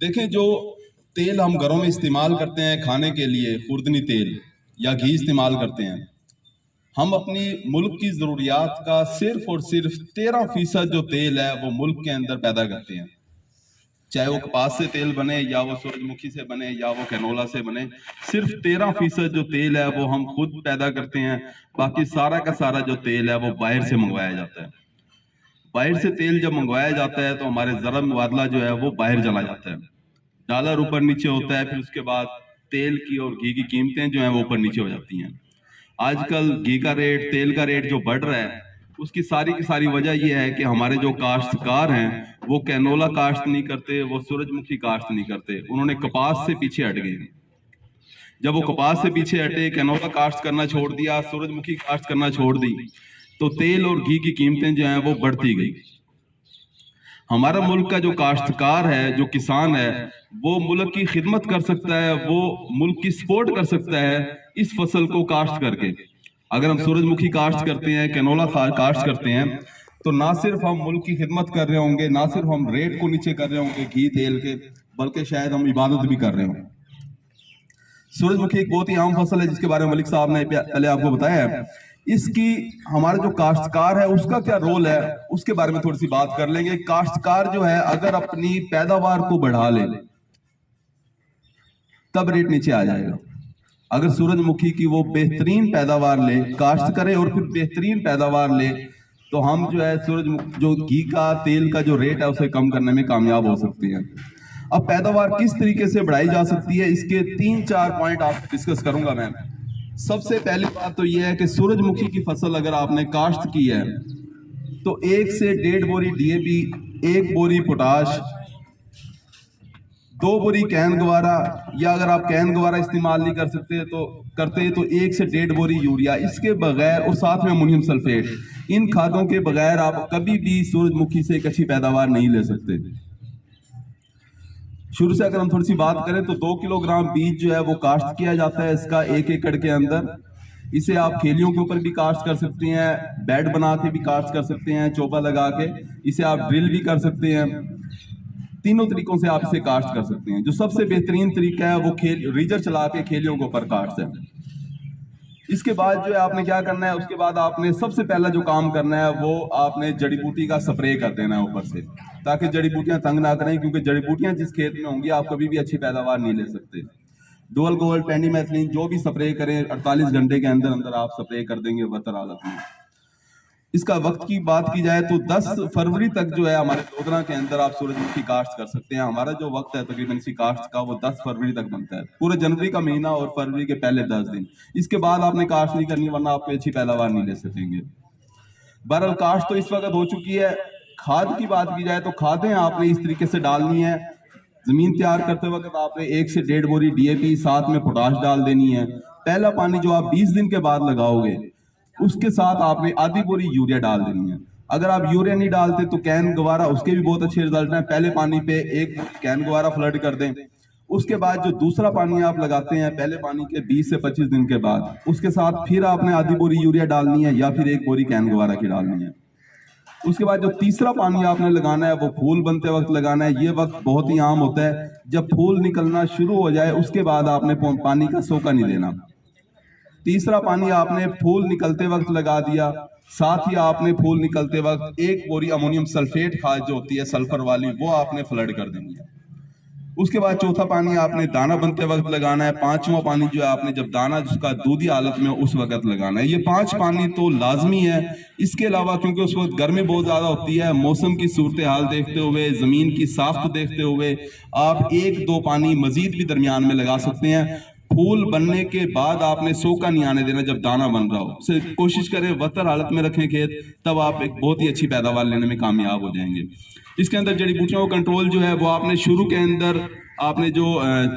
देखें, जो तेल हम घरों में इस्तेमाल करते हैं खाने के लिए, खुर्दनी तेल या घी इस्तेमाल करते हैं, हम अपनी मुल्क की ज़रूरियात का सिर्फ और सिर्फ 13% जो तेल है वो मुल्क के अंदर पैदा करते हैं। चाहे वो कपास से तेल बने या वो सूरजमुखी से बने या वो कैनोला से बने, सिर्फ 13% जो तेल है वो हम खुद पैदा करते हैं। बाकी सारा का सारा जो तेल है वो बाहर से मंगवाया जाता है। बाहर से तेल जब मंगवाया जाता है तो हमारे ज़रा मुबादला जो है वो बाहर चला जाता है, डॉलर ऊपर नीचे होता है, फिर उसके बाद तेल की और घी की कीमतें जो हैं वो ऊपर नीचे हो जाती हैं। आजकल घी का रेट, तेल का रेट जो बढ़ रहा है, उसकी सारी की सारी वजह यह है कि हमारे जो काश्तकार हैं वो कैनोला काश्त नहीं करते, वो सूरजमुखी काश्त नहीं करते, उन्होंने कपास से पीछे हट गए। जब वो कपास से पीछे हटे, कैनोला काश्त करना छोड़ दिया, सूरजमुखी काश्त करना छोड़ दी, तो तेल और घी की कीमतें जो हैं वो बढ़ती गई। हमारा मुल्क का जो काश्तकार है, जो किसान है, वो मुल्क की खिदमत कर सकता है, वो मुल्क की सपोर्ट कर सकता है इस फसल को काश्त करके। अगर हम सूरजमुखी काश्त करते हैं, कैनोला काश्त करते हैं, तो ना सिर्फ हम मुल्क की खिदमत कर रहे होंगे, ना सिर्फ हम रेट को नीचे कर रहे होंगे घी तेल के, बल्कि शायद हम इबादत भी कर रहे होंगे। सूरजमुखी एक बहुत ही आम फसल है जिसके बारे में मलिक साहब ने पहले आपको बताया है। इसकी हमारा जो काश्तकार है उसका क्या रोल है, उसके बारे में थोड़ी सी बात कर लेंगे। काश्तकार जो है अगर अपनी पैदावार को बढ़ा ले तब रेट नीचे आ जाएगा। अगर सूरजमुखी की वो बेहतरीन पैदावार ले, काश्त करे और फिर बेहतरीन पैदावार ले, तो हम जो है सूरजमुखी जो घी का तेल का जो रेट है उसे कम करने में कामयाब हो सकते हैं। अब पैदावार किस तरीके से बढ़ाई जा सकती है, इसके 3-4 पॉइंट आप डिस्कस करूंगा मैं। सबसे पहली बात तो यह है कि सूरजमुखी की फसल अगर आपने काश्त की है तो 1 से 1.5 बोरी डीएपी, 1 बोरी पोटाश, 2 बोरी कैन गवारा, या अगर आप कैन गवारा इस्तेमाल नहीं कर सकते तो 1 से 1.5 बोरी यूरिया, इसके बगैर, और साथ में अमोनियम सल्फेट, इन खादों के बगैर आप कभी भी सूरजमुखी से एक अच्छी पैदावार नहीं ले सकते। शुरू से अगर हम थोड़ी सी बात करें तो 2 किलोग्राम बीज जो है वो काश्त किया जाता है इसका 1 एकड़ के अंदर। इसे आप खेलियों के ऊपर भी काश्त कर सकते हैं, बेड बना के भी काश्त कर सकते हैं, चोपा लगा के, इसे आप ड्रिल भी कर सकते हैं। तीनों तरीकों से आप इसे काश्त कर सकते हैं। जो सबसे बेहतरीन तरीका है वो रीजर चला के खेलियों के ऊपर काश्त है। इसके बाद जो है आपने क्या करना है, उसके बाद आपने सबसे पहला जो काम करना है वो आपने जड़ी बूटी का स्प्रे कर देना है ऊपर से, ताकि जड़ी बूटियां तंग ना करें, क्योंकि जड़ी बूटियां जिस खेत में होंगी आप कभी भी अच्छी पैदावार नहीं ले सकते। डुअल गोल्ड, पेंडीमेथिलीन जो भी स्प्रे करें 48 घंटे के अंदर अंदर आप स्प्रे कर देंगे बदतर हालत में। इसका वक्त की बात की जाए तो 10 फरवरी तक जो है हमारे दोदरा के अंदर आप सूरजमुखी काश्त कर सकते हैं। हमारा जो वक्त है तकरीबन इसी काश्त का वो 10 फरवरी तक बनता है, पूरे जनवरी का महीना और फरवरी के पहले 10 दिन। इसके बाद आपने काश्त नहीं करनी, वरना आप अच्छी पैदावार नहीं ले सकेंगे। बहरहाल काश्त तो इस वक्त हो चुकी है। खाद की बात की जाए तो खादें आपने इस तरीके से डालनी है। जमीन तैयार करते वक्त आपने 1 से 1.5 बोरी डीएपी, साथ में पोटाश डाल देनी है। पहला पानी जो आप 20 दिन के बाद लगाओगे उसके साथ आपने आधी बोरी यूरिया डाल देनी है। अगर आप यूरिया नहीं डालते तो कैन गवारा, उसके भी बहुत अच्छे रिजल्ट हैं। पहले पानी पे 1 कैन गवारा फ्लड कर दें। उसके बाद जो दूसरा पानी आप लगाते हैं पहले पानी के 20 से 25 दिन के बाद, उसके साथ फिर आपने आधी बोरी यूरिया डालनी है या फिर 1 बोरी कैन गवारा की डालनी है। उसके बाद जो तीसरा पानी आपने लगाना है वो फूल बनते वक्त लगाना है। ये वक्त बहुत ही आम होता है, जब फूल निकलना शुरू हो जाए उसके बाद आपने पानी का सोका नहीं देना। तीसरा पानी आपने फूल निकलते वक्त लगा दिया। साथ ही आपने फूल निकलते वक्त 1 बोरी अमोनियम सल्फेट खाद जो होती है सल्फर वाली, वो आपने फ्लड कर देनी है। उसके बाद चौथा पानी आपने दाना बनते वक्त लगाना है। पांचवा पानी जो है आपने जब दाना जिसका दूधी हालत में उस वक्त लगाना है। ये 5 पानी तो लाजमी है। इसके अलावा क्योंकि उस वक्त गर्मी बहुत ज्यादा होती है, मौसम की सूरत हाल देखते हुए, जमीन की साख्त देखते हुए आप 1-2 पानी मजीद भी दरमियान में लगा सकते हैं। फूल बनने के बाद आपने सोका नहीं आने देना जब दाना बन रहा हो। से कोशिश करें वतर हालत में रखें खेत, तब आप एक बहुत ही अच्छी पैदावार लेने में कामयाब हो जाएंगे। इसके अंदर जड़ी बूटियों का कंट्रोल जो है वो आपने शुरू के अंदर आपने जो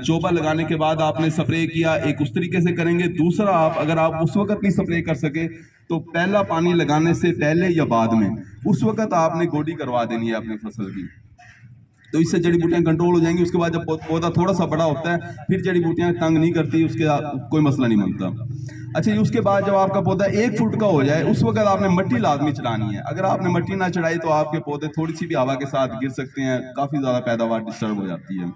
चोबा लगाने के बाद आपने स्प्रे किया, एक उस तरीके से करेंगे। दूसरा, आप अगर आप उस वक्त नहीं स्प्रे कर सके तो पहला पानी लगाने से पहले या बाद में उस वक्त आपने गोडी करवा देनी है अपनी फसल की, तो इससे जड़ी बूटियां कंट्रोल हो जाएंगी। उसके बाद जब पौधा थोड़ा सा बड़ा होता है फिर जड़ी बूटियां तंग नहीं करती, उसके कोई मसला नहीं बनता। अच्छा, ये उसके बाद जब आपका पौधा 1 फुट का हो जाए उस वक्त आपने मिट्टी लाजमी चढ़ानी है। अगर आपने मिट्टी ना चढ़ाई तो आपके पौधे थोड़ी सी भी हवा के साथ गिर सकते हैं, काफ़ी ज़्यादा पैदावार डिस्टर्ब हो जाती है।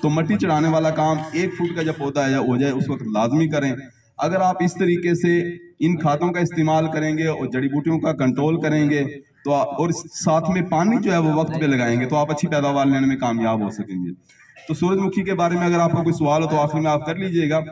तो मिट्टी चढ़ाने वाला काम 1 फुट का जब पौधा हो जाए उस वक्त लाजमी करें। अगर आप इस तरीके से इन खादों का इस्तेमाल करेंगे और जड़ी बूटियों का कंट्रोल करेंगे तो और साथ में पानी जो है वो वक्त पे लगाएंगे तो आप अच्छी पैदावार लेने में कामयाब हो सकेंगे। तो सूरजमुखी के बारे में अगर आपका कोई सवाल हो तो आखिर में आप कर लीजिएगा।